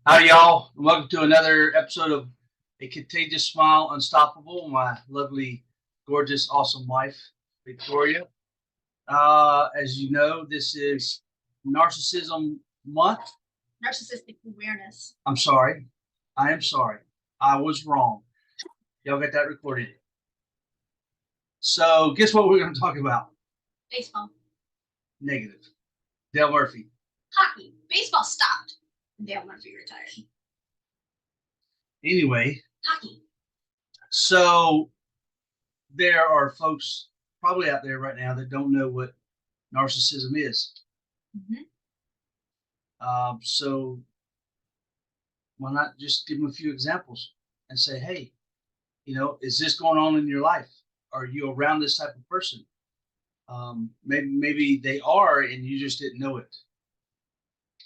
Howdy, y'all. Welcome to another episode of A Contagious Smile Unstoppable. My lovely, gorgeous, awesome wife, Victoria. As you know, this is Narcissism Month. Narcissistic awareness. I'm sorry. I am sorry. I was wrong. Y'all got that recorded. So, guess what we're going to talk about? Baseball. Negative. Dale Murphy. Hockey. Baseball stopped. Dale Murphy retired. Anyway. Hockey. So, there are folks probably out there right now that don't know what narcissism is. Mm-hmm. So why not just give them a few examples and say, hey, is this going on in your life? Are you around this type of person? Maybe they are and you just didn't know it.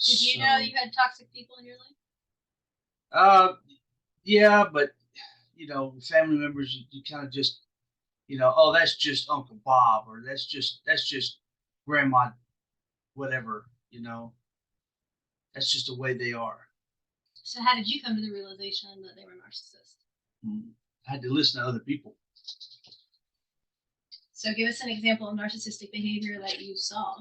Did you know you had toxic people in your life? Yeah, but family members, you kind of just, oh, that's just Uncle Bob, or that's just Grandma, whatever, that's just the way they are. So how did you come to the realization that they were narcissists? I had to listen to other people. So give us an example of narcissistic behavior that you saw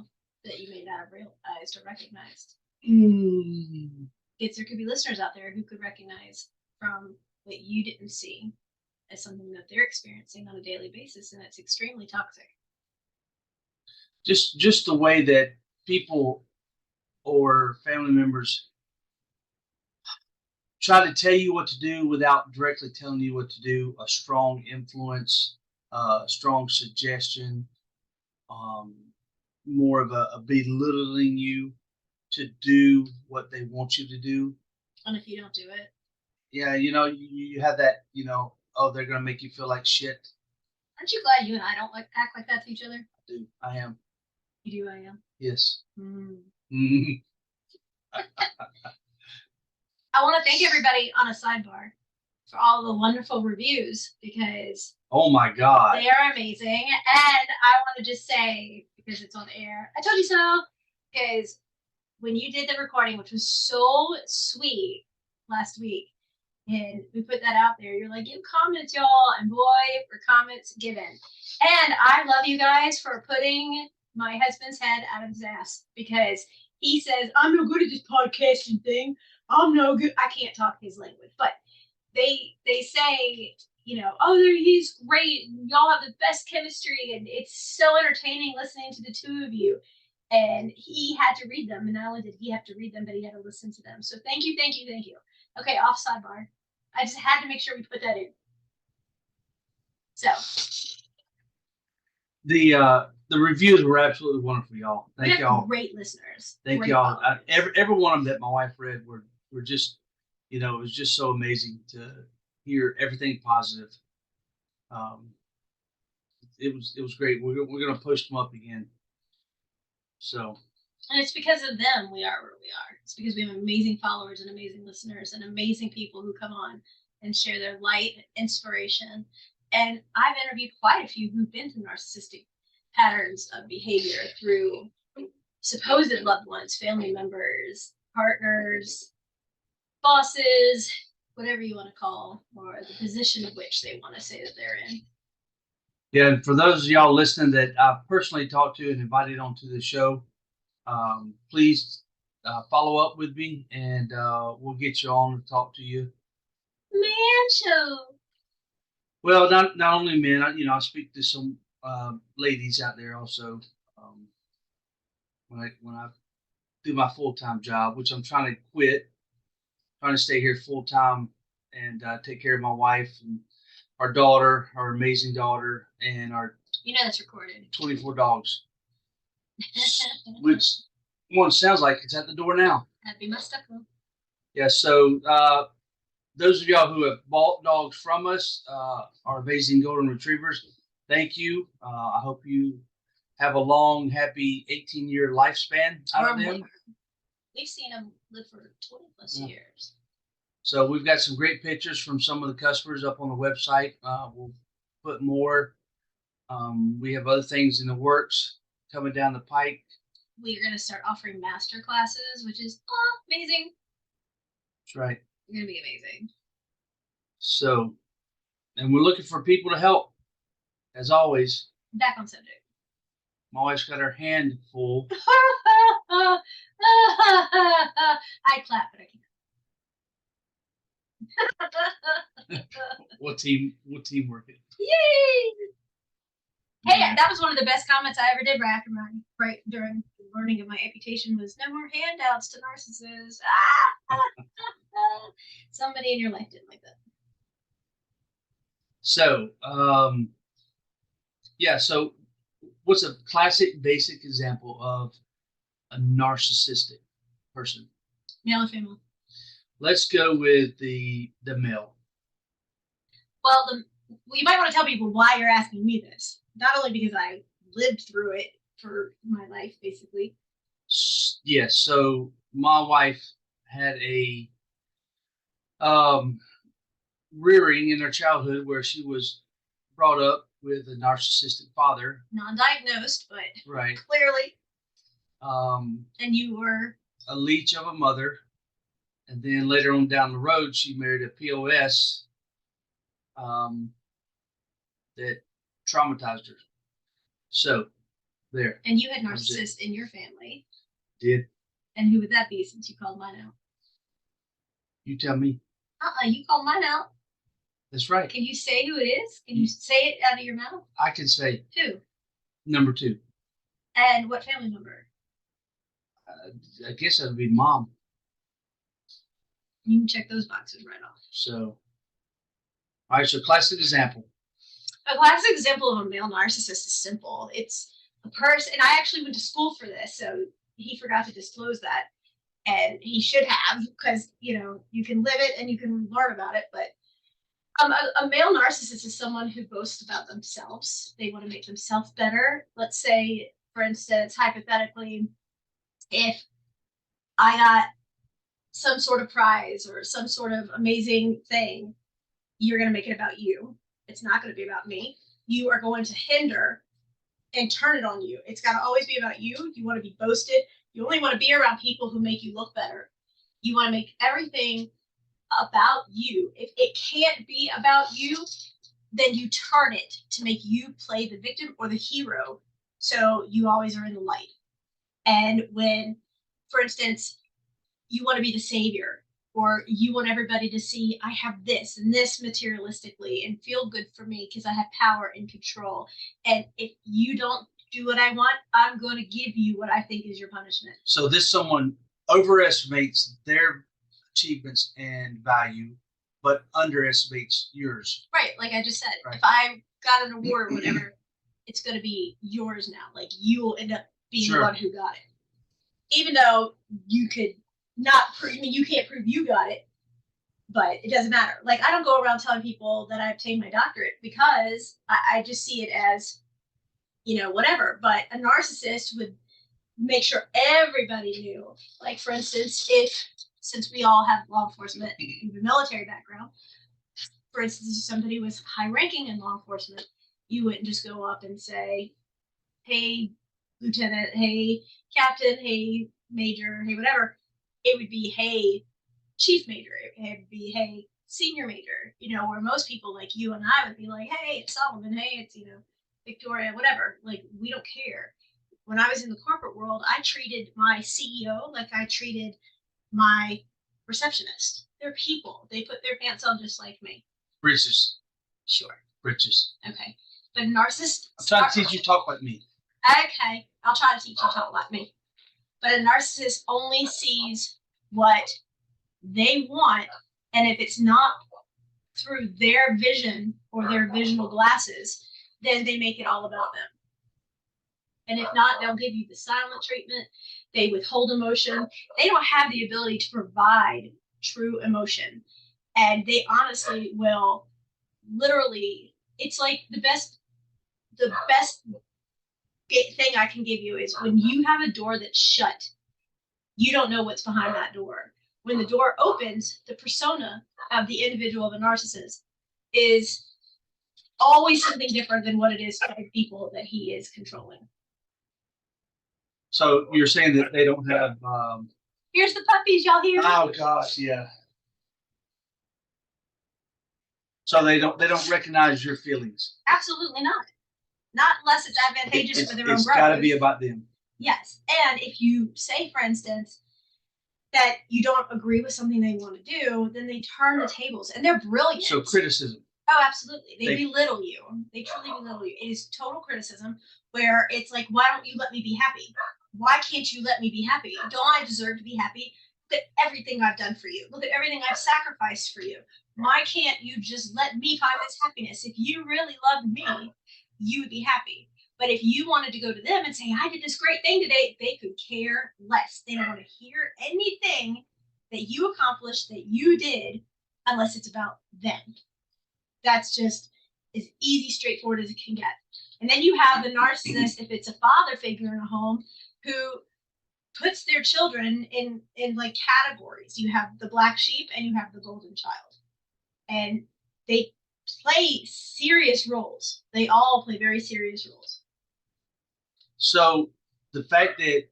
that you may not have realized or recognized. If there could be listeners out there who could recognize from what you didn't see as something that they're experiencing on a daily basis, and it's extremely toxic. Just the way that people or family members try to tell you what to do without directly telling you what to do. A strong influence, strong suggestion, more of a belittling you to do what they want you to do. And if you don't do it? Yeah, you have that, oh, they're going to make you feel like shit. Aren't you glad you and I don't act like that to each other? I do. I am. You do, I am? Yes. I want to thank everybody on a sidebar for all the wonderful reviews, because oh my God, they are amazing. And I want to just say, because it's on air, I told you so, because when you did the recording, which was so sweet last week, and we put that out there, you're like, give comments, y'all, and boy, were comments given. And I love you guys for putting my husband's head out of his ass, because he says, I'm no good at this podcasting thing. I'm no good. I can't talk his language, but they say, oh, he's great. And y'all have the best chemistry, and it's so entertaining listening to the two of you. And he had to read them, and not only did he have to read them, but he had to listen to them. So thank you. Okay, off sidebar. I just had to make sure we put that in. So the reviews were absolutely wonderful, y'all. Thank y'all. Great listeners. Thank y'all. Every one of them that my wife read were just, it was just so amazing to hear everything positive. It was great. We're gonna push them up again. So. And it's because of them we are where we are. It's because we have amazing followers and amazing listeners and amazing people who come on and share their light and inspiration. And I've interviewed quite a few who've been through narcissistic patterns of behavior through supposed loved ones, family members, partners, bosses, whatever you want to call, or the position of which they want to say that they're in. Yeah, and for those of y'all listening that I've personally talked to and invited onto the show, please follow up with me, and we'll get you on to talk to you. Man show. Well, not only men. I speak to some ladies out there also. When I do my full-time job, which I'm trying to quit, trying to stay here full-time and take care of my wife and our daughter, our amazing daughter, and our that's recorded 24 dogs. Which one sounds like it's at the door now. That'd be my stuff, though. Yeah, so those of y'all who have bought dogs from us, our amazing golden retrievers, thank you. I hope you have a long, happy 18-year lifespan out of them. We've seen them live for 20 plus years. So we've got some great pictures from some of the customers up on the website. We'll put more. We have other things in the works coming down the pike. We're going to start offering master classes, which is amazing. That's right. It's gonna be amazing. So, and we're looking for people to help, as always. Back on subject. My wife's got her hand full. I clap, but I can't. What teamwork it? Yay! Hey, that was one of the best comments I ever did right during the learning of my amputation was no more handouts to narcissists. Somebody in your life didn't like that. So, yeah. So, what's a classic, basic example of a narcissistic person? Male or female? Let's go with the male. Well, you might want to tell people why you're asking me this. Not only because I lived through it for my life, basically. Yes. So my wife had a rearing in her childhood where she was brought up with a narcissistic father. Non-diagnosed, but right. Clearly. And you were a leech of a mother. And then later on down the road, she married a POS that traumatized her. So, there. And you had narcissists in your family. Did. And who would that be since you called mine out? You tell me. You called mine out. That's right. Can you say who it is? Can you say it out of your mouth? I can say. Who? Number 2. And what family member? I guess that would be mom. You can check those boxes right off. So, all right, so classic example. A classic example of a male narcissist is simple. It's a person, and I actually went to school for this, so he forgot to disclose that. And he should have, because, you can live it and you can learn about it. But a male narcissist is someone who boasts about themselves. They want to make themselves better. Let's say, for instance, hypothetically, if I got some sort of prize or some sort of amazing thing, you're going to make it about you. It's not going to be about me. You are going to hinder and turn it on you. It's got to always be about you. You want to be boasted. You only want to be around people who make you look better. You want to make everything about you. If it can't be about you, then you turn it to make you play the victim or the hero. So you always are in the light. And when, for instance, you want to be the savior, or you want everybody to see I have this and this materialistically and feel good for me because I have power and control. And if you don't do what I want, I'm going to give you what I think is your punishment. So this someone overestimates their achievements and value, but underestimates yours. Right, like I just said. Right. If I got an award or whatever, it's going to be yours now. Like you will end up being the one who got it. Even though you could not prove, you can't prove you got it, but it doesn't matter. Like I don't go around telling people that I obtained my doctorate because I just see it as, whatever. But a narcissist would make sure everybody knew. Like for instance, since we all have law enforcement and the military background, for instance, if somebody was high ranking in law enforcement, you wouldn't just go up and say, hey, lieutenant, hey, captain, hey, major, hey, whatever. It would be, hey, chief major. It would be, hey, senior major, where most people like you and I would be like, hey, it's Solomon, hey, it's, Victoria, whatever. Like, we don't care. When I was in the corporate world, I treated my CEO like I treated my receptionist. They're people. They put their pants on just like me. Britches. Sure. Britches. Okay. But narcissist. I'm trying to teach you to talk like me. Okay. I'll try to teach you to talk like me. But a narcissist only sees what they want. And if it's not through their vision or their visual glasses, then they make it all about them. And if not, they'll give you the silent treatment. They withhold emotion. They don't have the ability to provide true emotion. And they honestly will literally, it's like the best thing I can give you is when you have a door that's shut, you don't know what's behind that door. When the door opens, the persona of the individual of a narcissist is always something different than what it is for the people that he is controlling. So you're saying that they don't have. Here's the puppies, y'all hear? Oh gosh, yeah. So they don't recognize your feelings. Absolutely not. Not unless it's advantageous for their own growth. It's got to be about them. Yes. And if you say, for instance, that you don't agree with something they want to do, then they turn the tables, and they're brilliant. So criticism. Oh, absolutely. They belittle you. They truly belittle you. It is total criticism where it's like, why don't you let me be happy? Why can't you let me be happy? Don't I deserve to be happy? Look at everything I've done for you. Look at everything I've sacrificed for you. Why can't you just let me find this happiness? If you really loved me, you would be happy. But if you wanted to go to them and say, I did this great thing today, they could care less. They don't want to hear anything that you accomplished, that you did, unless it's about them. That's just as easy, straightforward as it can get. And then you have the narcissist, if it's a father figure in a home, who puts their children in like categories. You have the black sheep and you have the golden child. And they play serious roles. They all play very serious roles. So the fact that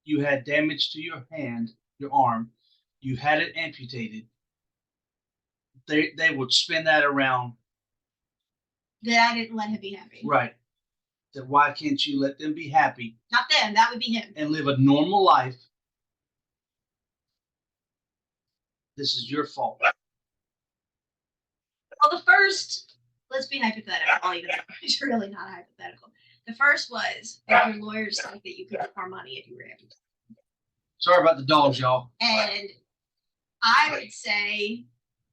you had damage to your hand, your arm, you had it amputated, they would spin that around. That I didn't let him be happy. Right. That why can't you let them be happy? Not them, that would be him. And live a normal life. This is your fault. Well, the first, let's be hypothetical. It's really not hypothetical. The first was that your lawyers think that you could make more money if you were amputated. Sorry about the dogs, y'all. And I would say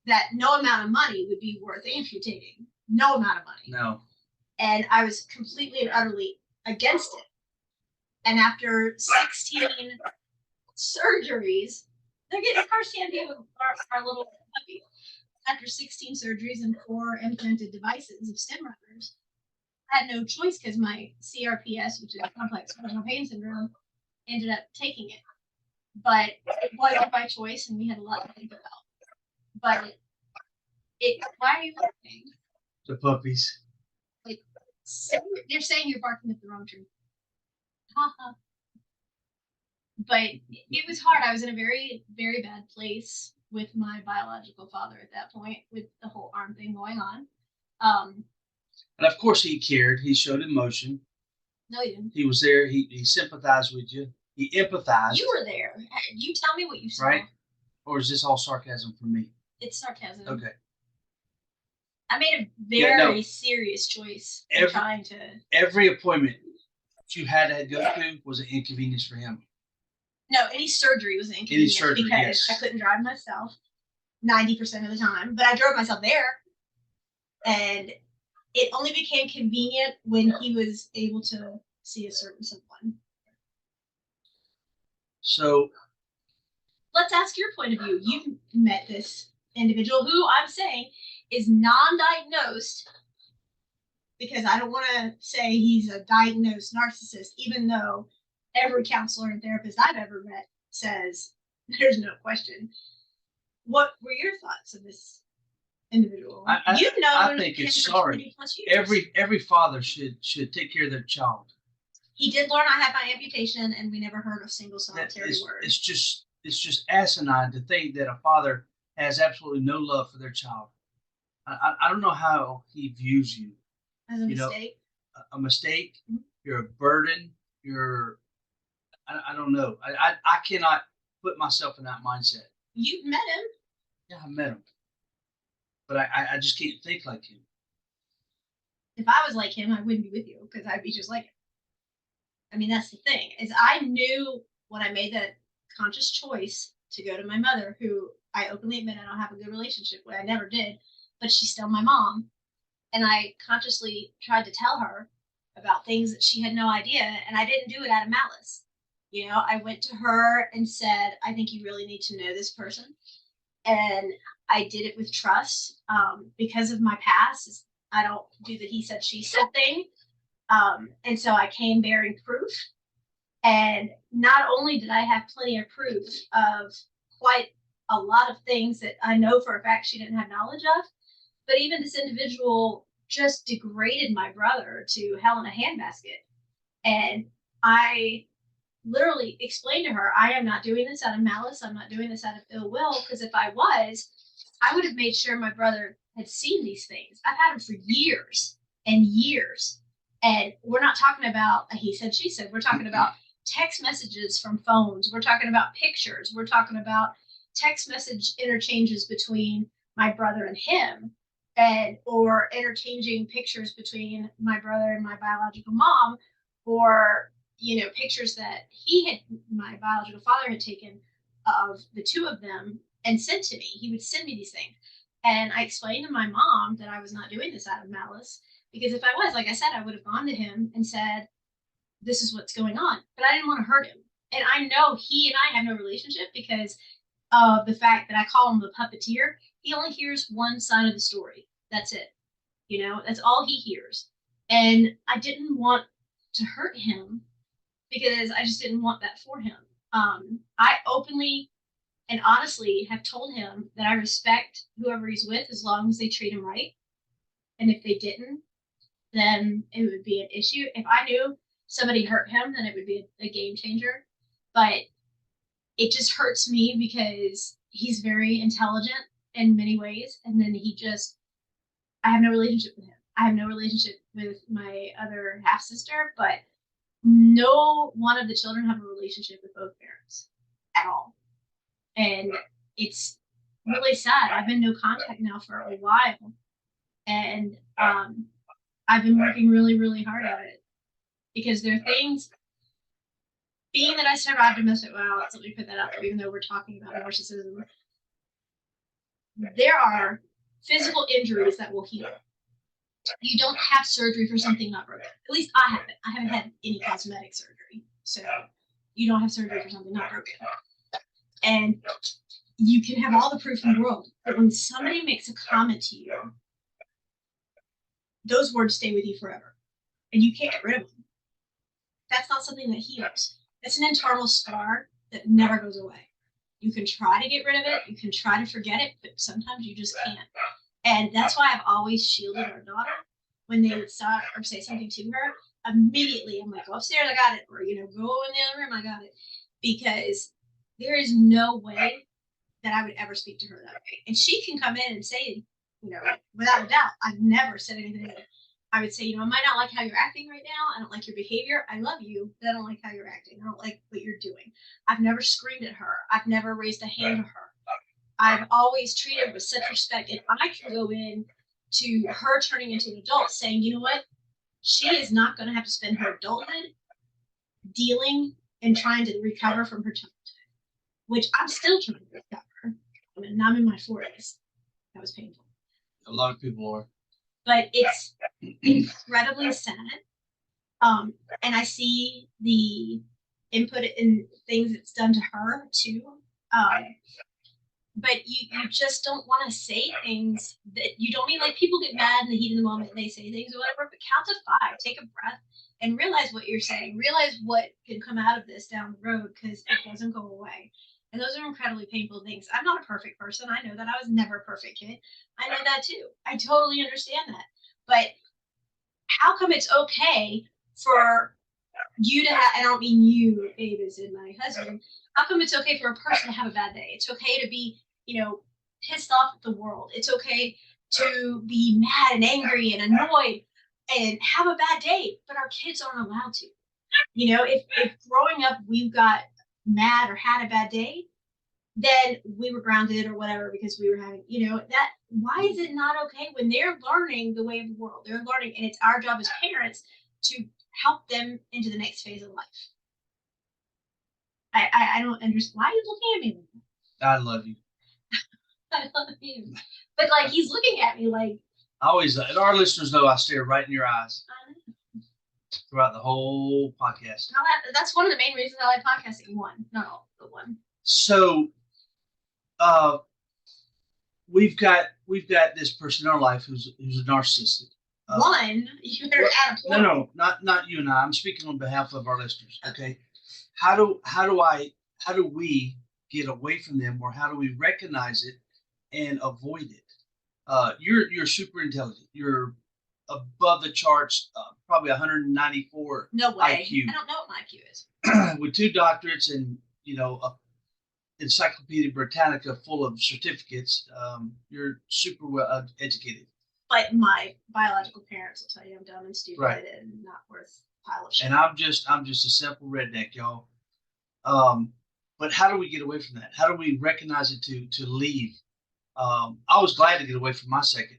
that no amount of money would be worth amputating. No amount of money. No. And I was completely and utterly against it. And after 16 surgeries, they're getting car Sandy with our little puppy. After 16 surgeries and 4 implanted devices of stem runners, I had no choice because my CRPS, which is complex regional pain syndrome, ended up taking it. But it wasn't by choice, and we had a lot to think about. But why are you laughing? The puppies. Like, they're saying you're barking up the wrong tree. Haha. But it was hard. I was in a very, very bad place with my biological father at that point, with the whole arm thing going on. And of course he cared. He showed emotion. No, he didn't. He was there. He sympathized with you. He empathized. You were there. You tell me what you saw. Right? Or is this all sarcasm from me? It's sarcasm. Okay. I made a very serious choice in trying to. Every appointment you had to go to was an inconvenience for him. No, any surgery was an inconvenience because I couldn't drive myself 90% of the time, but I drove myself there. And it only became convenient when he was able to see a certain someone. So let's ask your point of view. You met this individual who I'm saying is non-diagnosed, because I don't want to say he's a diagnosed narcissist, even though every counselor and therapist I've ever met says there's no question. What were your thoughts of this individual? I think it's sorry. Every father should take care of their child. He did learn I had my amputation, and we never heard a single solitary word. It's just asinine to think that a father has absolutely no love for their child. I don't know how he views you. As a mistake? A mistake. Mm-hmm. You're a burden. I don't know. I cannot put myself in that mindset. You've met him. Yeah, I met him. But I just can't think like him. If I was like him, I wouldn't be with you, because I'd be just like him. I mean, that's the thing, is I knew when I made that conscious choice to go to my mother, who I openly admit I don't have a good relationship with. I never did, but she's still my mom. And I consciously tried to tell her about things that she had no idea, and I didn't do it out of malice. You know, I went to her and said, I think you really need to know this person. And I did it with trust. Because of my past, I don't do the he said, she said thing. And so I came bearing proof. And not only did I have plenty of proof of quite a lot of things that I know for a fact she didn't have knowledge of, but even this individual just degraded my brother to hell in a handbasket. And I literally explained to her, I am not doing this out of malice. I'm not doing this out of ill will, because if I was, I would have made sure my brother had seen these things. I've had them for years and years. And we're not talking about a he said, she said. We're talking about text messages from phones. We're talking about pictures. We're talking about text message interchanges between my brother and him, and or interchanging pictures between my brother and my biological mom, or pictures that my biological father had taken of the two of them and sent to me. He would send me these things. And I explained to my mom that I was not doing this out of malice, because if I was, like I said, I would have gone to him and said, this is what's going on. But I didn't want to hurt him. And I know he and I have no relationship because of the fact that I call him the puppeteer. He only hears one side of the story. That's it. That's all he hears. And I didn't want to hurt him because I just didn't want that for him. I openly and honestly have told him that I respect whoever he's with as long as they treat him right. And if they didn't, then it would be an issue. If I knew somebody hurt him, then it would be a game changer. But it just hurts me because he's very intelligent in many ways. And then I have no relationship with him. I have no relationship with my other half sister, but no one of the children have a relationship with both parents at all. And it's really sad. I've been no contact now for a while. And I've been working really, really hard at it because there are things, being that I survived domestic violence, let me put that out there, even though we're talking about narcissism, there are physical injuries that will heal. You don't have surgery for something not broken. At least I haven't. I haven't had any cosmetic surgery. So you don't have surgery for something not broken. And you can have all the proof in the world, but when somebody makes a comment to you, those words stay with you forever. And you can't get rid of them. That's not something that heals. It's an internal scar that never goes away. You can try to get rid of it. You can try to forget it, but sometimes you just can't. And that's why I've always shielded our daughter. When they would start or say something to her, immediately I'm like, go upstairs, I got it. Or, go in the other room, I got it. Because there is no way that I would ever speak to her that way. And she can come in and say, without a doubt, I've never said anything. I would say, I might not like how you're acting right now. I don't like your behavior. I love you, but I don't like how you're acting. I don't like what you're doing. I've never screamed at her. I've never raised a hand to her. I've always treated her with such respect. And I can go in to her turning into an adult saying, you know what? She is not going to have to spend her adulthood dealing and trying to recover from her childhood, which I'm still trying to recover. And I'm in my 40s. That was painful. A lot of people are. But it's incredibly sad. And I see the input in things it's done to her too. But you just don't want to say things that you don't mean. Like, people get mad in the heat of the moment and they say things or whatever, but count to 5, take a breath and realize what you're saying. Realize what can come out of this down the road, because it doesn't go away. And those are incredibly painful things. I'm not a perfect person. I know that. I was never a perfect kid. I know that too. I totally understand that. But how come it's okay for you to have, and I don't mean you, Abe, as in my husband, how come it's okay for a person to have a bad day? It's okay to be, pissed off at the world. It's okay to be mad and angry and annoyed and have a bad day, but our kids aren't allowed to. If growing up we got mad or had a bad day, then we were grounded or whatever because we were having, that. Why is it not okay when they're learning the way of the world? They're learning, and it's our job as parents to help them into the next phase of life. I don't understand. Why are you looking at me like that? I love you. I love you. But he's looking at me like. I always, and our listeners know I stare right in your eyes throughout the whole podcast. That's one of the main reasons I like podcasting. One, not all, but one. So, we've got this person in our life who's a narcissist. One, you better add a point. No, not you and I. I'm speaking on behalf of our listeners. Okay, how do we get away from them, or how do we recognize it and avoid it? You're super intelligent. You're above the charts, probably 194 no way. IQ. I don't know what my IQ is. With 2 doctorates and Encyclopedia Britannica full of certificates. You're super well educated. But my biological parents will tell you I'm dumb and stupid Right. and not worth a pile of shit. And I'm just a simple redneck, y'all. But how do we get away from that? How do we recognize it to leave? I was glad to get away from my second.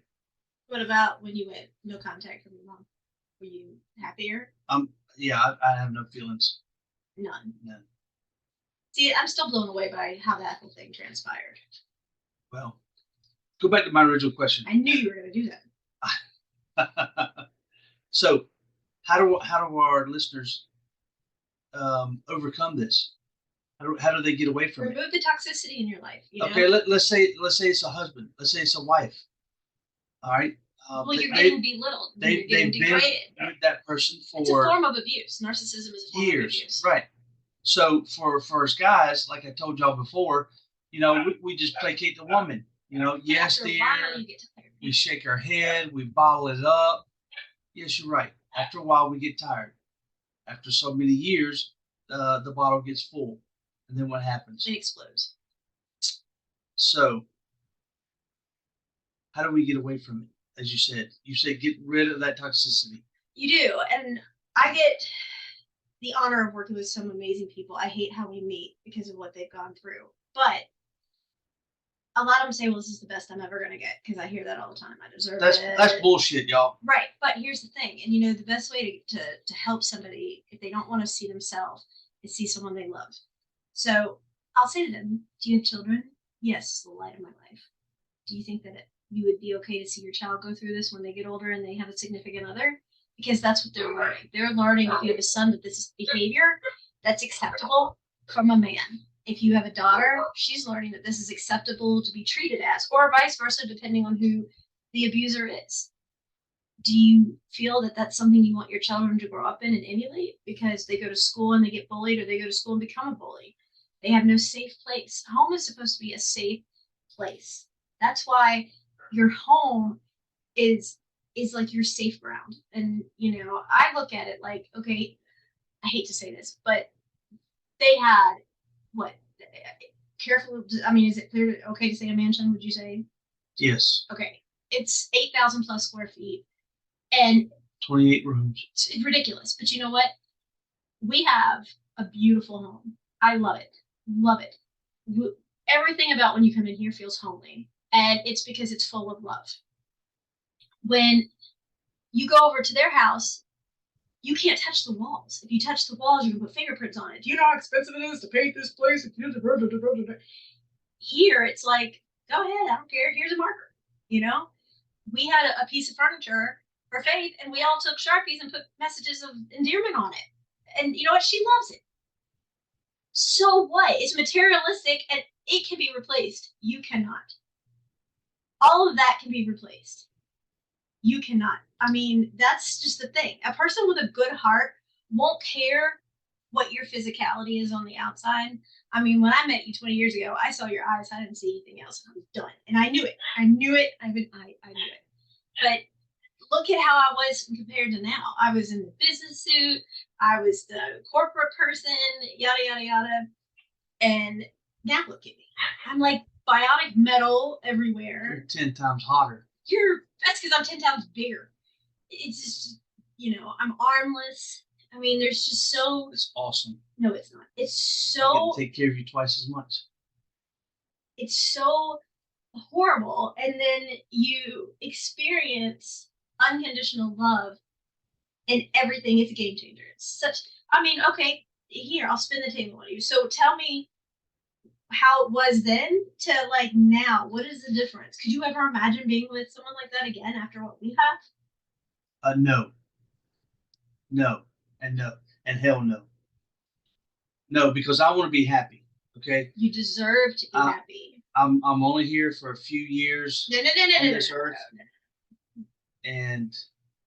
What about when you went no contact from your mom? Were you happier? Yeah, I have no feelings. None. None. See, I'm still blown away by how that whole thing transpired. Well, go back to my original question. I knew you were going to do that. So, how do our listeners overcome this? How do they get away from Remove the toxicity in your life. You know? Okay, let's say it's a husband. Let's say it's a wife. All right. Well, you're getting belittled. You're getting degraded. Been with that person for it's a form of abuse. Narcissism is a form years, of abuse. Right. So for us guys, like I told y'all before, we just placate the woman. Yes, dear. We shake our head. We bottle it up. Yes, you're right. After a while, we get tired. After so many years, the bottle gets full. And then what happens? It explodes. So, how do we get away from it? As you said get rid of that toxicity. You do. And I get the honor of working with some amazing people. I hate how we meet because of what they've gone through. But a lot of them say, well, this is the best I'm ever going to get, because I hear that all the time. I deserve it. That's bullshit, y'all. Right. But here's the thing. And the best way to help somebody, if they don't want to see themselves, is see someone they love. So I'll say to them, do you have children? Yes, the light of my life. Do you think that you would be okay to see your child go through this when they get older and they have a significant other? Because that's what they're learning. They're learning, if you have a son, that this is behavior that's acceptable from a man. If you have a daughter, she's learning that this is acceptable to be treated as, or vice versa, depending on who the abuser is. Do you feel that that's something you want your children to grow up in and emulate because they go to school and they get bullied, or they go to school and become a bully? They have no safe place. Home is supposed to be a safe place. That's why your home is like your safe ground. And, I look at it like, okay, I hate to say this, but they had what? Careful. I mean, is it clear? Okay to say a mansion? Would you say? Yes. Okay. It's 8,000 plus square feet and 28 rooms. It's ridiculous. But you know what? We have a beautiful home. I love it. Love it. Everything about when you come in here feels homely. And it's because it's full of love. When you go over to their house, you can't touch the walls. If you touch the walls, you can put fingerprints on it. Do you know how expensive it is to paint this place? Here, it's like, go ahead. I don't care. Here's a marker. We had a piece of furniture for Faith, and we all took Sharpies and put messages of endearment on it. And you know what? She loves it. So what? It's materialistic, and it can be replaced. You cannot. All of that can be replaced. You cannot. I mean, that's just the thing. A person with a good heart won't care what your physicality is on the outside. I mean, when I met you 20 years ago, I saw your eyes. I didn't see anything else. And I was done. And I knew it. I knew it. I knew it. But look at how I was compared to now. I was in the business suit. I was the corporate person, yada, yada, yada. And now look at me. I'm like bionic metal everywhere. You're 10 times hotter. That's because I'm 10 times bigger. It's just, I'm armless. I mean, there's just so. It's awesome. No, it's not. It's so. I can take care of you twice as much. It's so horrible. And then you experience unconditional love and everything. It's a game changer. It's such. I mean, okay, here, I'll spin the table on you. So tell me how it was then to like now. What is the difference? Could you ever imagine being with someone like that again after what we have? No. No. And no. And hell no. No, because I want to be happy. Okay. You deserve to be happy. I'm only here for a few years on this earth, and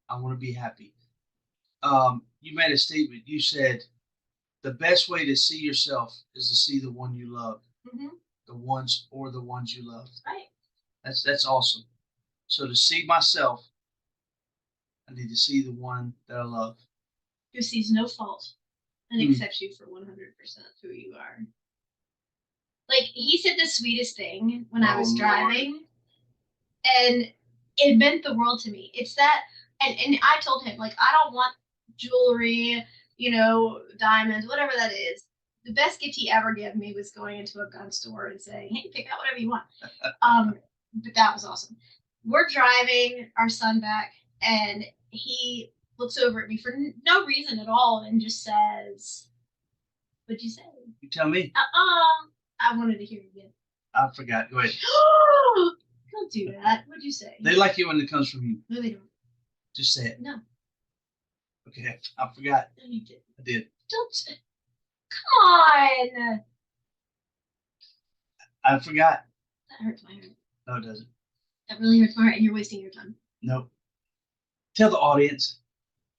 I want to be happy. You made a statement. You said the best way to see yourself is to see the one you love. Mm-hmm. The ones you love. Right. That's awesome. So to see myself, I need to see the one that I love. Who sees no fault and accepts you for 100% who you are. Like, he said the sweetest thing when I was driving, and it meant the world to me. It's that, and I told him, like, I don't want jewelry, diamonds, whatever that is. The best gift he ever gave me was going into a gun store and saying, "Hey, pick out whatever you want." But that was awesome. We're driving our son back, and he looks over at me for no reason at all and just says, "What'd you say?" You tell me. I wanted to hear it again. I forgot. Go ahead. Don't do that. What'd you say? They like it when it comes from you. No, they don't. Just say it. No. Okay, I forgot. No, you did. I did. Don't say. Come on. I forgot. That hurts my heart. No, it doesn't. That really hurts my heart, and you're wasting your time. Nope. Tell the audience.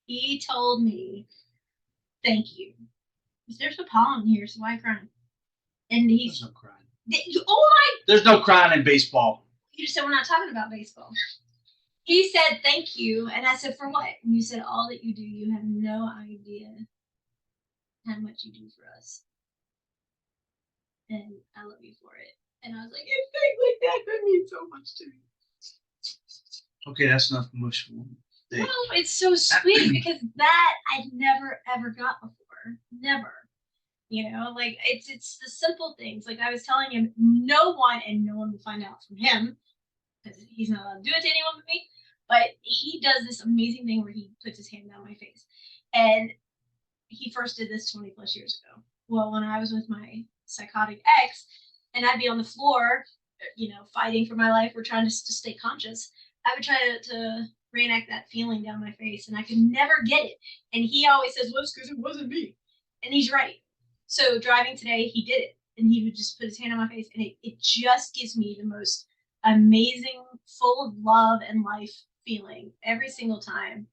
He told me, "Thank you." There's no pollen here, so why crying? And There's no crying. Oh my! There's no crying in baseball. You just said we're not talking about baseball. He said, "Thank you," and I said, "For what?" And you said, "All that you do. You have no idea how much you do for us, and I love you for it." And I was like, "It's things like that means so much to me." Okay, that's enough emotional. No, it's so sweet because that I'd never ever got before. Never. Like, it's the simple things. Like, I was telling him, no one will find out from him because he's not allowed to do it to anyone but me. But he does this amazing thing where he puts his hand down my face. And he first did this 20 plus years ago. Well, when I was with my psychotic ex, and I'd be on the floor, fighting for my life or trying to stay conscious, I would try to reenact that feeling down my face, and I could never get it. And he always says, "Well, it's because it wasn't me." And he's right. So driving today, he did it, and he would just put his hand on my face, and it just gives me the most amazing, full of love and life feeling every single time.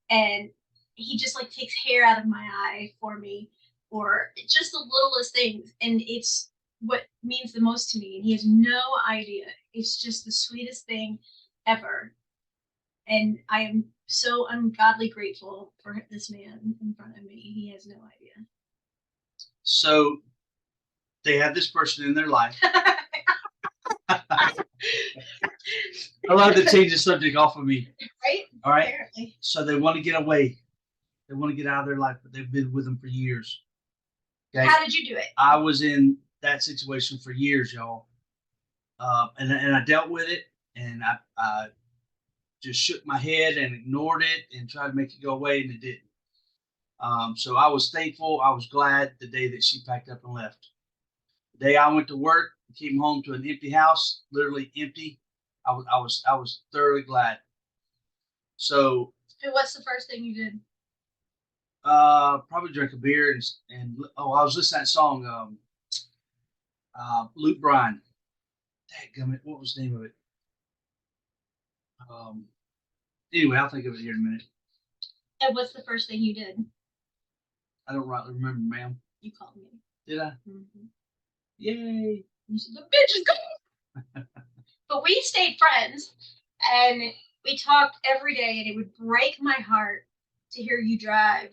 And he just like takes hair out of my eye for me, or just the littlest things, and it's what means the most to me. And he has no idea. It's just the sweetest thing ever. And I am so ungodly grateful for this man in front of me. He has no idea. So they have this person in their life. I love to change the subject off of me. Right? All right. Apparently. So they want to get away. They want to get out of their life, but they've been with them for years. Okay. How did you do it? I was in that situation for years, y'all. And I dealt with it, and I just shook my head and ignored it and tried to make it go away, and it didn't. So I was thankful. I was glad the day that she packed up and left. The day I went to work, came home to an empty house, literally empty. I was thoroughly glad. So. And what's the first thing you did? Probably drink a beer and I was listening to that song. Luke Bryan. Dadgummit, what was the name of it? Anyway, I'll think of it here in a minute. And what's the first thing you did? I don't rightly remember, ma'am. You called me. Did I? Mm-hmm. Yay! You said, "The bitch is gone." But we stayed friends, and we talked every day, and it would break my heart to hear you drive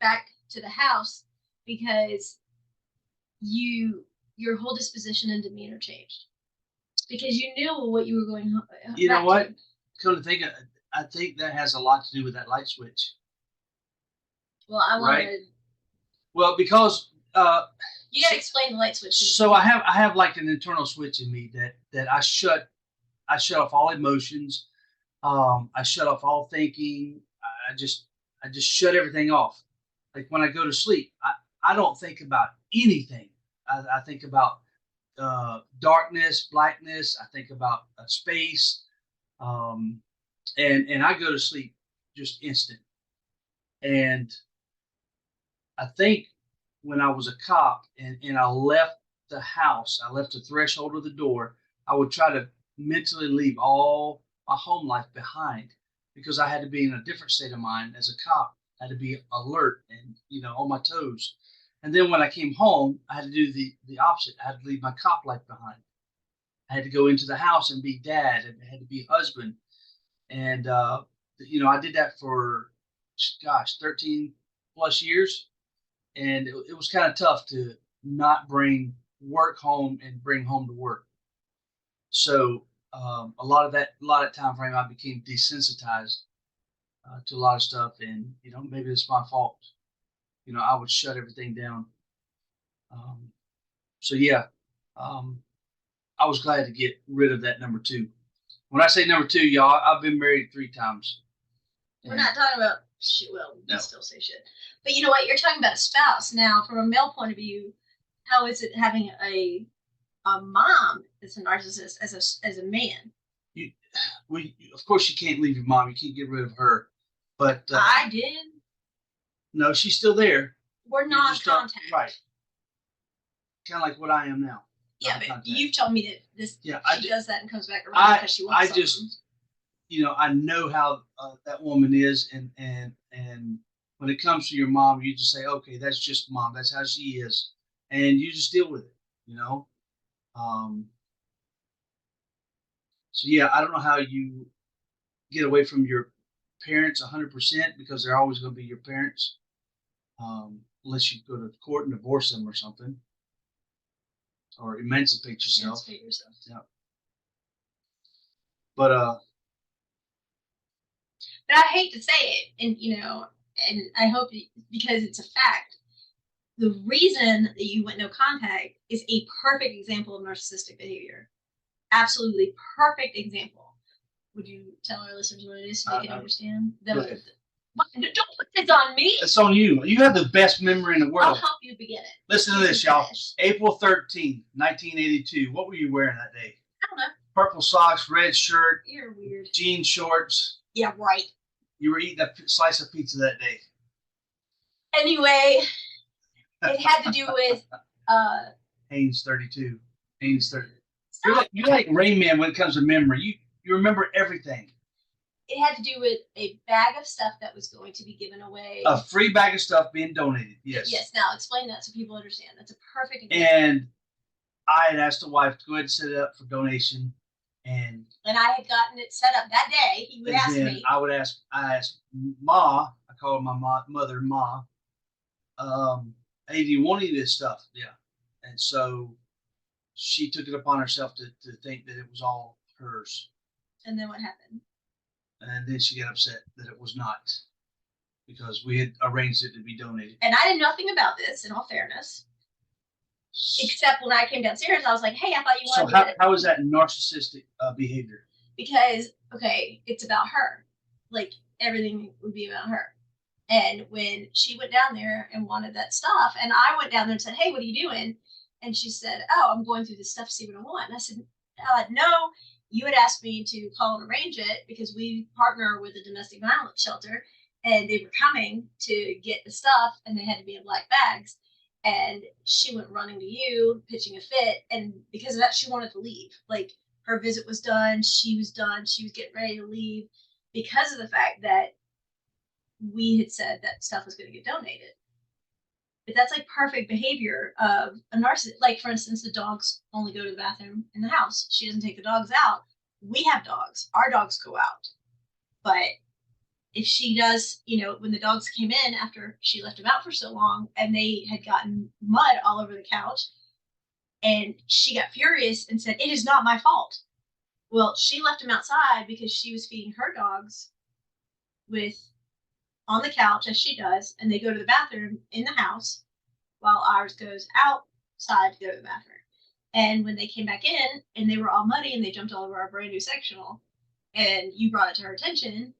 back to the house because your whole disposition and demeanor changed because you knew what you were going home. You know what? Come to think of it, I think that has a lot to do with that light switch. Well, I wanted. Right? Well, because you gotta explain the light switch. So I have like an internal switch in me that I shut off all emotions. I shut off all thinking. I just shut everything off. Like when I go to sleep, I don't think about anything. I think about darkness, blackness. I think about space, and I go to sleep just instant. And I think when I was a cop and I left the house, I left the threshold of the door, I would try to mentally leave all my home life behind because I had to be in a different state of mind as a cop. I had to be alert and, on my toes. And then when I came home, I had to do the opposite. I had to leave my cop life behind. I had to go into the house and be dad, and I had to be husband. And, I did that for, 13 plus years. And it was kind of tough to not bring work home and bring home to work. So a lot of time frame, I became desensitized to a lot of stuff, and maybe it's my fault. I would shut everything down. Um, so yeah, um, I was glad to get rid of that number two. When I say number two, y'all, I've been married 3 times. We're not talking about shit. Well, we No. still say shit. But you know what? You're talking about a spouse. Now, from a male point of view, how is it having a mom that's a narcissist as a man? Of course, you can't leave your mom. You can't get rid of her. But I did. No, she's still there. We're non-contact. Right. Kind of like what I am now. Yeah, but you've told me that this. Yeah, she does that and comes back around because she wants something. just, I know how that woman is, and when it comes to your mom, you just say, okay, that's just mom. That's how she is, and you just deal with it. So yeah, I don't know how you get away from your parents 100% because they're always going to be your parents, unless you go to court and divorce them or something, or emancipate yourself. Yeah. But I hate to say it, and I hope because it's a fact. The reason that you went no contact is a perfect example of narcissistic behavior. Absolutely perfect example. Would you tell our listeners what it is so they can understand? Don't put this on me. It's on you. You have the best memory in the world. I'll help you begin it. Listen to this, y'all. April 13th, 1982. What were you wearing that day? I don't know. Purple socks, red shirt. You're weird. Jean shorts. Yeah, right. You were eating a slice of pizza that day. Anyway, it had to do with Haynes 32. Haynes 30. You're like Rain Man when it comes to memory. You remember everything. It had to do with a bag of stuff that was going to be given away. A free bag of stuff being donated. Yes. Yes. Now explain that so people understand. That's a perfect example. And I had asked the wife to go ahead and set it up for donation. And I had gotten it set up that day. He would ask me. I asked Ma, I call her my mother, Ma, hey, do you want any of this stuff? Yeah. And so she took it upon herself to think that it was all hers. And then what happened? And then she got upset that it was not, because we had arranged it to be donated. And I did nothing about this, in all fairness. Except when I came downstairs, I was like, hey, I thought you wanted to. So how is that narcissistic behavior? Because, okay, it's about her. Like, everything would be about her. And when she went down there and wanted that stuff, and I went down there and said, hey, what are you doing? And she said, oh, I'm going through this stuff to see what I want. And I said, no, you had asked me to call and arrange it because we partner with a domestic violence shelter, and they were coming to get the stuff, and they had to be in black bags. And she went running to you, pitching a fit. And because of that, she wanted to leave. Like, her visit was done. She was done. She was getting ready to leave because of the fact that we had said that stuff was going to get donated. But that's like perfect behavior of a narcissist. Like, for instance, the dogs only go to the bathroom in the house. She doesn't take the dogs out. We have dogs. Our dogs go out. But if she does, when the dogs came in after she left them out for so long and they had gotten mud all over the couch, and she got furious and said, it is not my fault. Well, she left them outside because she was feeding her dogs on the couch, as she does, and they go to the bathroom in the house while ours goes outside to go to the bathroom. And when they came back in and they were all muddy and they jumped all over our brand new sectional, and you brought it to her attention,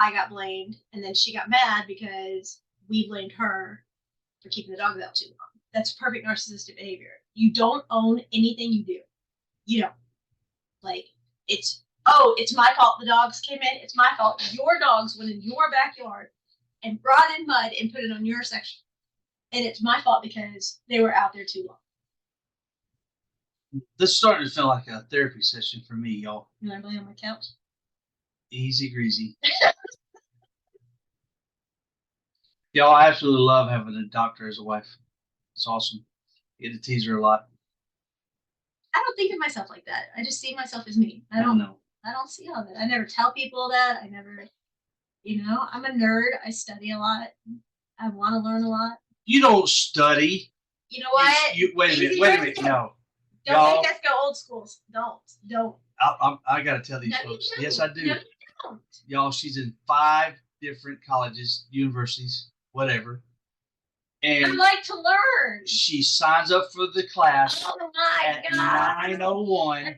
I got blamed, and then she got mad because we blamed her for keeping the dogs out too long. That's perfect narcissistic behavior. You don't own anything you do. You don't. Like, it's my fault the dogs came in. It's my fault your dogs went in your backyard and brought in mud and put it on your section. And it's my fault because they were out there too long. This is starting to feel like a therapy session for me, y'all. You want to lay on my couch? Easy greasy. Y'all, I absolutely love having a doctor as a wife. It's awesome. Get to tease her a lot. I don't think of myself like that. I just see myself as me. I don't know. I don't see all that. I never tell people that. I never, I'm a nerd. I study a lot. I want to learn a lot. You don't study. You know what? Wait a minute. Easy Wait a for minute. you. No. Don't Y'all, make us go old schools. Don't. I got to tell these No, you folks. don't. Yes, I do. No, you don't. Y'all, she's in 5 different colleges, universities, whatever. I And like to learn. she signs up for the class Oh my at god. 9:01.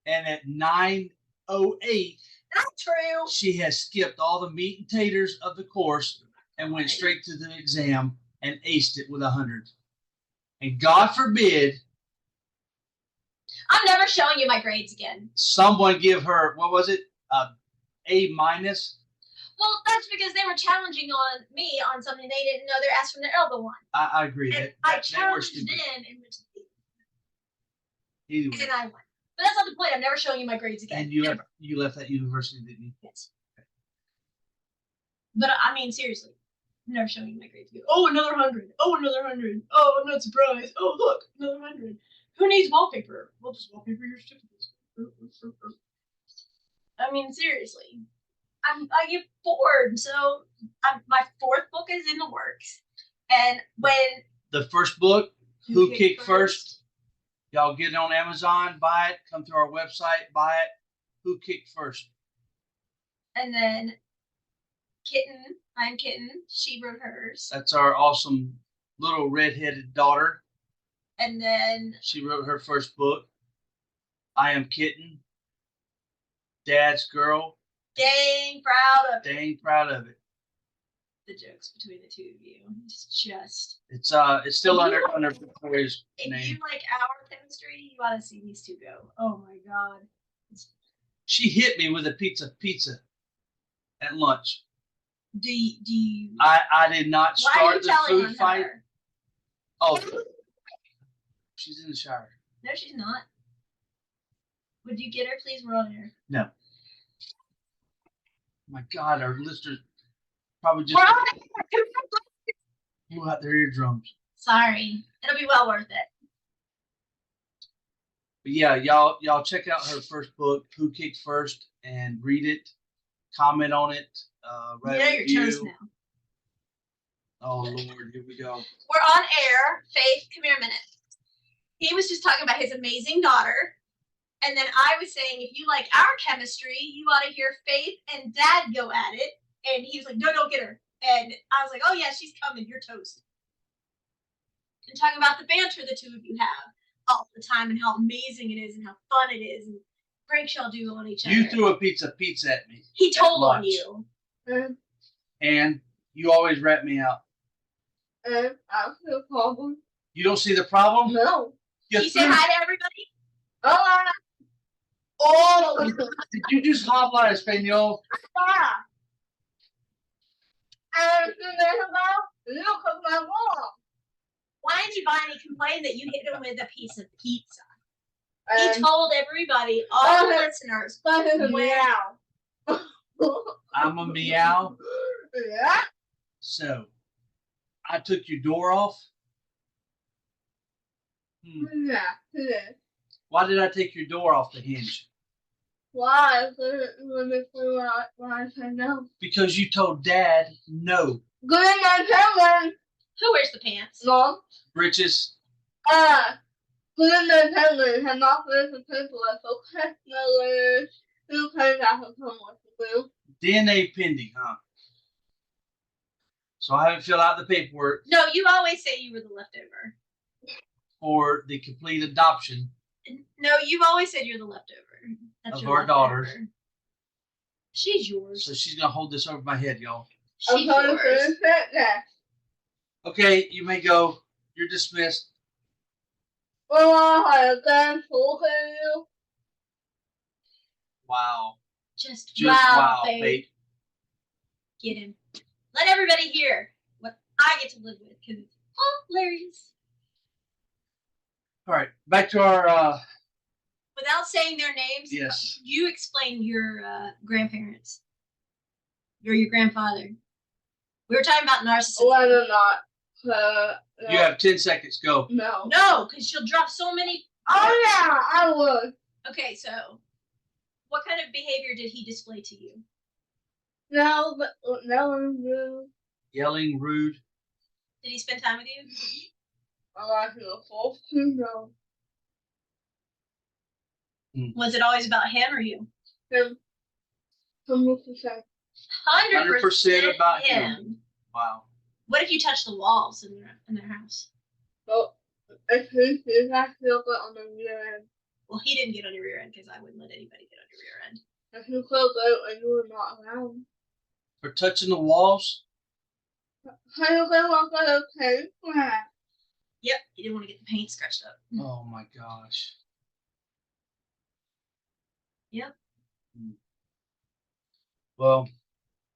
And at 9:08, Not true. she has skipped all the meat and taters of the course and went straight to the exam and aced it with 100. And God forbid I'm never showing you my grades again. someone give her, what was it, A minus. Well, that's because they were challenging on me on something they didn't know they're asked from their other one. I agree. And They I were challenged stupid. them and went to the Anyway, and I won. But that's not the point. I'm never showing you my grades again. and you left that university, didn't you? Yes. But I mean, seriously, I'm never showing you my grades again. Oh, another 100. Oh, another 100. Oh, I'm not surprised. Oh, look, another 100. Who needs wallpaper? We'll just wallpaper your certificates. I mean, seriously. I get bored, so my 4th book is in the works. And when The first book, Who Kicked First? Y'all get it on Amazon, buy it, come to our website, buy it. Who Kicked First? And then Kitten, I'm Kitten, she wrote hers. That's our awesome little redheaded daughter. And then She wrote her first book. I Am Kitten. Dad's Girl. dang proud of it. Dang proud of it. The jokes between the two of you. It's just It's still under Victoria's if name. you like our chemistry, you ought to see these two go. Oh my god. She hit me with a pizza at lunch. Do you I did not why are you start the telling on food fight. her? Oh, she's in the shower. No, she's not. Would you get her, please? We're on air. No. My God, our listeners probably just We're on air. blew out their eardrums. Sorry. It'll be well worth it. But yeah, y'all check out her first book, Who Kicked First, and read it, comment on it, write a You're review. toast now. Oh Lord, here we go. We're on air. Faith, come here a minute. He was just talking about his amazing daughter. And then I was saying, if you like our chemistry, you ought to hear Faith and Dad go at it. And he was like, no, don't get her. And I was like, oh yeah, she's coming. You're toast. And talking about the banter the two of you have all the time and how amazing it is and how fun it is and pranks y'all do on each other. You threw a pizza at me. He told on lunch. you. And you always rat me out. I see a problem. You don't see the problem? No. Can you say hi to everybody? Hola. Oh, did you just habla español? Hola. And look at my wall. Why didn't you buy any complain that you hit him with a piece of pizza? And He told everybody, all the listeners, that is a meow. I'm a meow. Yeah. So, I took your door off. Yeah. Yeah. Why did I take your door off the hinge? Why? When I said no. Because you told Dad no. Good in my telling. who wears the pants? Mom. Britches. Good in my telling. I'm not going to people. It's okay. No, you can have to come with you. DNA pending, huh? So I haven't filled out the paperwork No, you always say you were the leftover. for the complete adoption. No, you've always said you're the leftover. That's Of your our daughters. leftover. She's yours. So she's gonna hold this over my head, y'all. She's I'm going yours. to sit there. Okay, you may go. You're dismissed. Well, I again talking to you. Wow. Just Just wow, babe. babe. Get him. Let everybody hear what I get to live with because it's hilarious. All right, back to our Without saying their names, yes. you explain your grandparents. You're your grandfather. We were talking about narcissism. Whether or not. You have 10 seconds. Go. No. No, because she'll drop so many. Oh yeah, I would. Okay, so what kind of behavior did he display to you? No, but no one knew. Yelling, rude. Did he spend time with you? I like the full kingdom. Was it always about him or you? Him. 100%. 100% about him. Wow. What if you touch the walls in their house? Well, if he sees I feel good on the rear end. Well, he didn't get on your rear end because I wouldn't let anybody get on your rear end. If you feel good when you were not around. For touching the walls? How you gonna walk on a paint flat? Yep, you didn't want to get the paint scratched up. Oh my gosh. Yep. Well,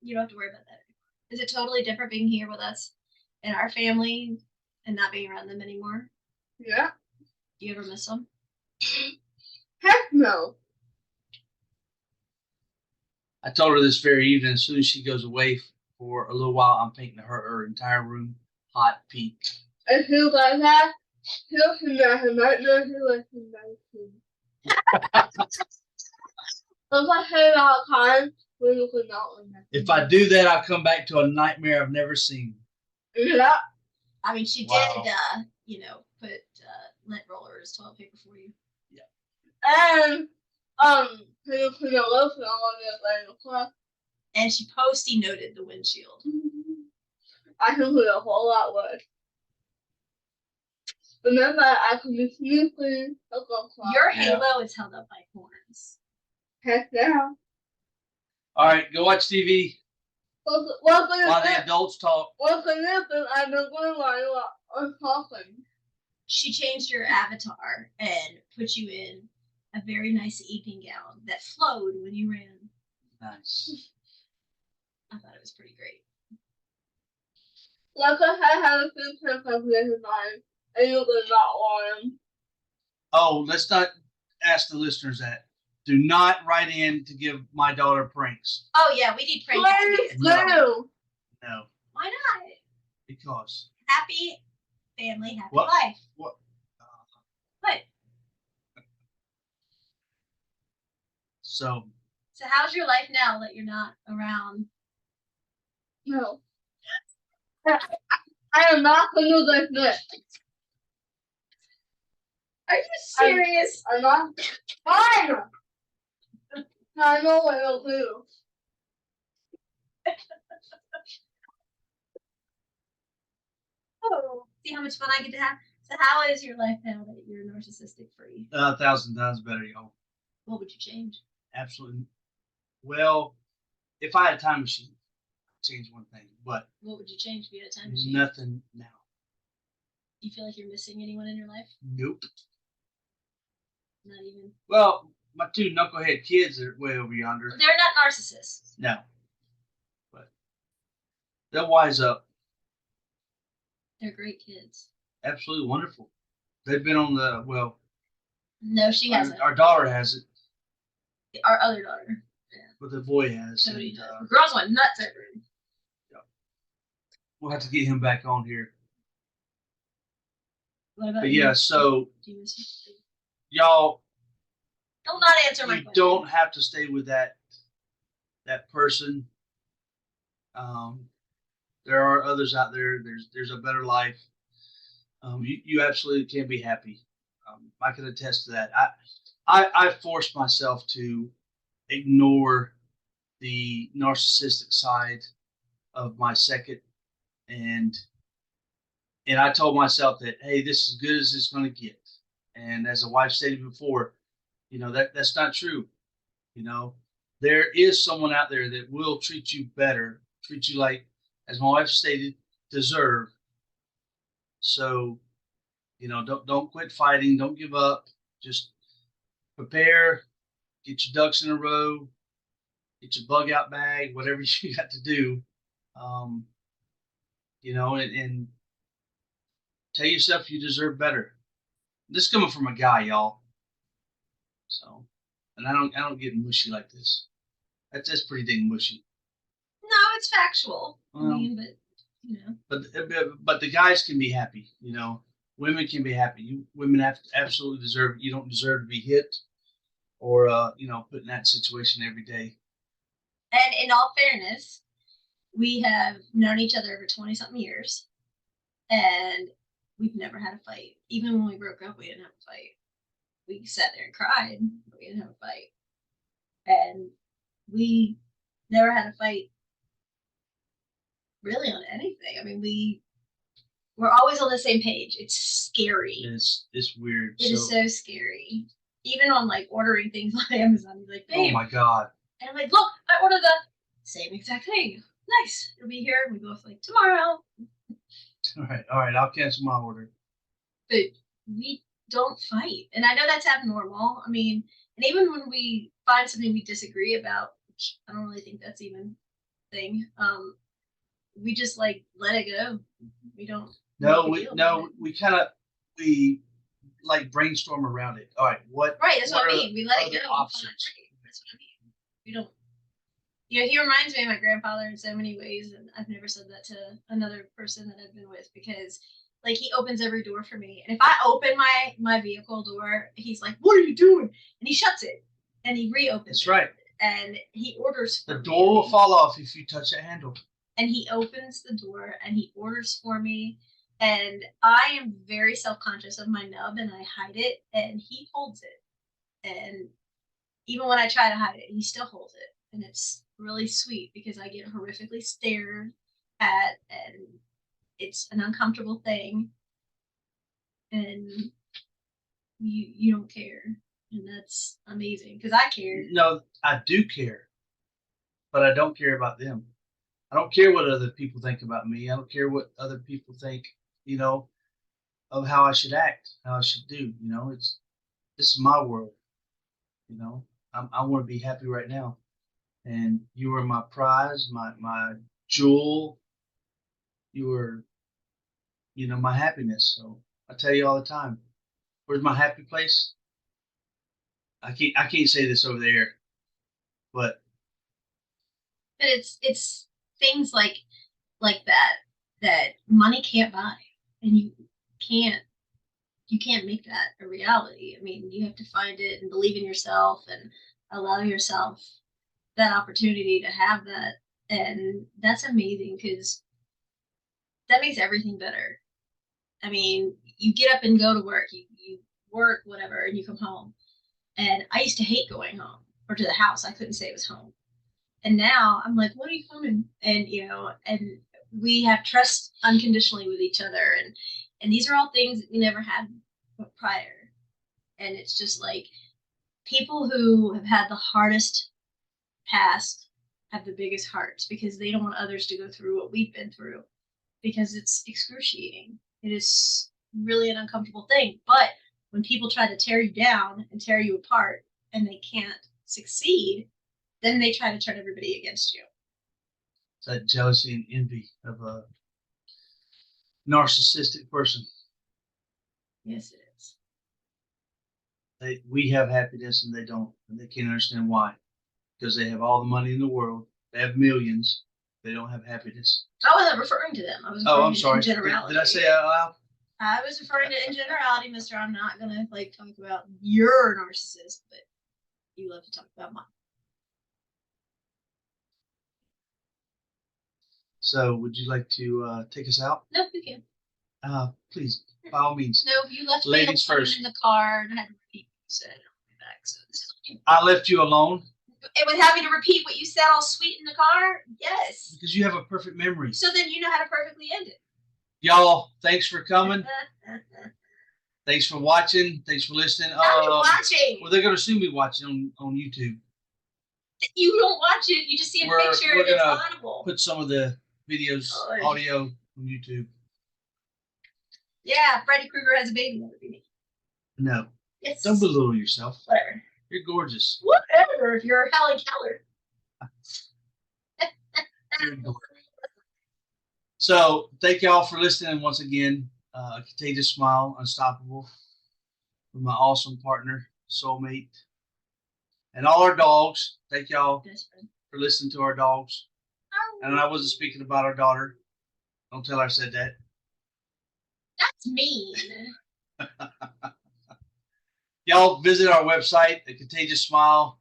you don't have to worry about that anymore. Is it totally different being here with us and our family and not being around them anymore? Yeah. Do you ever miss them? Heck no. I told her this very evening, as soon as she goes away for a little while, I'm painting her entire room hot pink. If you got that, he'll see that he might know he was in my team. If I say it all the time, we could not remember. If I do that, I'll come back to a nightmare I've never seen. Yeah. I mean, she Wow. did, put lint rollers, toilet paper for you. And he put a lotion on it like a clock. And she posty noted the windshield. I can put a whole lot worse. Remember, I can be sneaky. Your halo is held up by horns. Heck yeah. All right, go watch TV. What's While the adults talk. What's the difference? I've been going while I'm talking. She changed your avatar and put you in a very nice evening gown that flowed when you ran. Nice. I thought it was pretty great. Like I had a few times of in mind, and you did not want him. Oh, let's not ask the listeners that. Do not write in to give my daughter pranks. Oh yeah, we need prank Please ideas. do. No. Why not? Because. Happy family, happy What? life. What? What? So how's your life now that you're not around? No. I am not going to do this. Are you serious? I'm not. Fine. I know what it'll do. Oh, see how much fun I get to have? So how is your life now that you're narcissistic free? 1,000 times better, y'all. What would you change? Absolutely. Well, if I had a time machine, I'd change one thing. But what would you change if you had a time machine? Nothing now. Do you feel like you're missing anyone in your life? Nope. Not even. Well, my two knucklehead kids are way over yonder. They're not narcissists. No. But they'll wise up. They're great kids. Absolutely wonderful. They've been on the, well. No, she hasn't. Our daughter has it. Our other daughter. Yeah. But the boy has. And, the girls went nuts over him. Yeah. We'll have to get him back on here. What about but you? yeah, so do you miss me? Y'all, don't not answer my you question. don't have to stay with that person. There are others out there. There's a better life. You absolutely can be happy. I can attest to that. I forced myself to ignore the narcissistic side of my second, and I told myself that, hey, this is as good as it's going to get. And as the wife stated before, that's not true. There is someone out there that will treat you better, treat you like, as my wife stated, deserve. So, don't quit fighting. Don't give up. Just prepare, get your ducks in a row, get your bug out bag, whatever you got to do. And tell yourself you deserve better. This is coming from a guy, y'all. So, and I don't get mushy like this. That's pretty dang mushy. No, it's factual. Well, I mean, but the guys can be happy. Women can be happy. Women absolutely deserve it. You don't deserve to be hit or put in that situation every day. And in all fairness, we have known each other for 20-something years. And we've never had a fight. Even when we broke up, we didn't have a fight. We sat there and cried, but we didn't have a fight. And we never had a fight really on anything. I mean, we're always on the same page. It's scary. It's weird. It is so scary. Even on like ordering things on Amazon, he's like, babe. Oh my God. And I'm like, look, I ordered the same exact thing. Nice. It'll be here. And we both like, tomorrow. All right. I'll cancel my order. But we don't fight. And I know that's abnormal. I mean, and even when we find something we disagree about, which I don't really think that's even a thing, we just like let it go. We don't. We like brainstorm around it. All right, Right, that's what I mean. We let it go. Options. That's what I mean. We don't. You know, he reminds me of my grandfather in so many ways, and I've never said that to another person that I've been with because, like, he opens every door for me, and if I open my vehicle door, he's like, "What are you doing?" And he shuts it, and he reopens. That's right. And he orders. The door will fall off if you touch that handle. And he opens the door and he orders for me. And I am very self-conscious of my nub and I hide it and he holds it. And even when I try to hide it, he still holds it. And it's really sweet because I get horrifically stared at and it's an uncomfortable thing. And you don't care. And that's amazing because I care. No, I do care. But I don't care about them. I don't care what other people think about me. I don't care what other people think, you know, of how I should act, how I should do. You know, this is my world. You know, I want to be happy right now. And you are my prize, my jewel. You are, you know, my happiness. So I tell you all the time, where's my happy place? I can't say this over there, but it's things like that money can't buy, and you can't make that a reality. I mean, you have to find it and believe in yourself and allow yourself that opportunity to have that, and that's amazing because that makes everything better. I mean, you get up and go to work, you work whatever, and you come home. And I used to hate going home or to the house. I couldn't say it was home. And now I'm like, what are you coming? And, you know, and we have trust unconditionally with each other. And these are all things that we never had prior. And it's just like people who have had the hardest past have the biggest hearts because they don't want others to go through what we've been through because it's excruciating. It is really an uncomfortable thing. But when people try to tear you down and tear you apart and they can't succeed, then they try to turn everybody against you. It's that jealousy and envy of a narcissistic person. Yes, it is. We have happiness and they don't, and they can't understand why. Because they have all the money in the world, they have millions, they don't have happiness. I wasn't referring to them. I was referring I'm sorry. in generality. Did I say that out loud? I was referring to in generality, mister. I'm not gonna like talk about your narcissist, but you love to talk about mine. So would you like to take us out? No, you can. Please, by all means. No, you left Ladies me first. in the car and I had to repeat what you said on my back. So this is on you. I left you alone. It would have me to repeat what you said all sweet in the car? Yes. Because you have a perfect memory. So then you know how to perfectly end it. Y'all, thanks for coming. Thanks for watching. Thanks for listening. Watching. Well, they're going to soon be watching on YouTube. You don't watch it. You just see a picture and it's audible. Put some of the videos, audio on YouTube. Yeah, Freddy Krueger has a baby. That would be me. No. Yes. Don't belittle yourself. Whatever. You're gorgeous. Whatever. If you're Helen Keller. You're gorgeous. So thank y'all for listening once again. A Contagious Smile, Unstoppable, with my awesome partner, soulmate, and all our dogs. Thank y'all for listening to our dogs. And I wasn't speaking about our daughter. Don't tell her I said that. That's mean. Y'all visit our website, A Contagious Smile.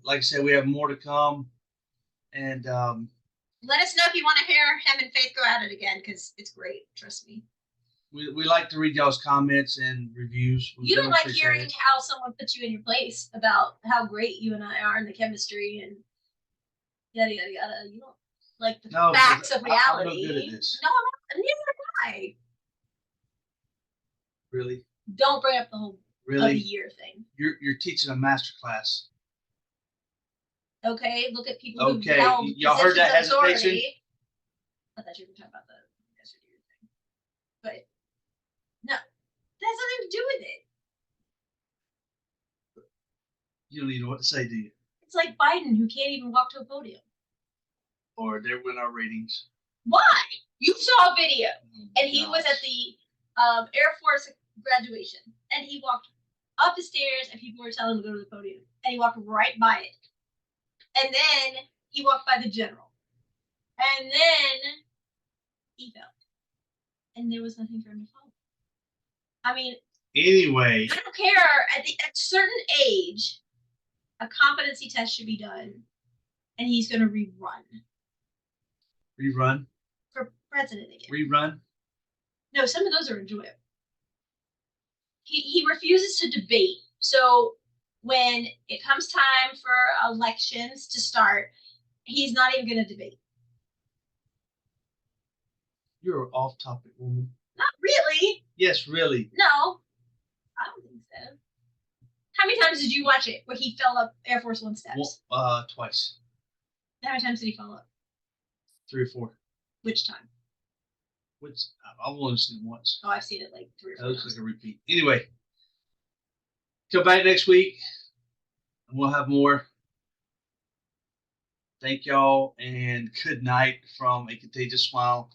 Like I said, we have more to come. And Let us know if you want to hear him and Faith go at it again, because it's great. Trust me. We like to read y'all's comments and reviews. We You don't really like appreciate hearing it. how someone puts you in your place about how great you and I are in the chemistry and yada yada yada. You don't like the No, facts of I'm no reality. good at this. No, I'm not. Neither am I. Really? Don't bring up the whole of the Really? year thing. You're teaching a master class. Okay, look at people who Okay, held y'all heard that positions of hesitation? authority. I thought you were talking about the yesterday thing, but no, that has nothing to do with it. You don't even know what to say, do you? It's like Biden, who can't even walk to a podium. Or there went our ratings. Why? You saw a video, Oh, and he was at the Air Force graduation, and he walked up the stairs, and people were telling him to go to the podium, and he walked right by it, and then he walked by the general, and then he fell, and there was nothing for him to follow. I mean, Anyway, I don't care. At a certain age, a competency test should be done, and he's going to rerun rerun. for president again. Rerun. No, some of those are enjoyable. He refuses to debate. So when it comes time for elections to start, he's not even going to debate. You're an off-topic woman. Not really. Yes, really. No, I don't think so. How many times did you watch it where he fell up Air Force One steps? Well, twice. How many times did he fall up? 3 or 4. Which time? Which I've only seen it once. Oh, I've seen it like 3 or 4 That looks times. like a repeat. Anyway, come back next week and we'll have more. Thank y'all and good night from A Contagious Smile.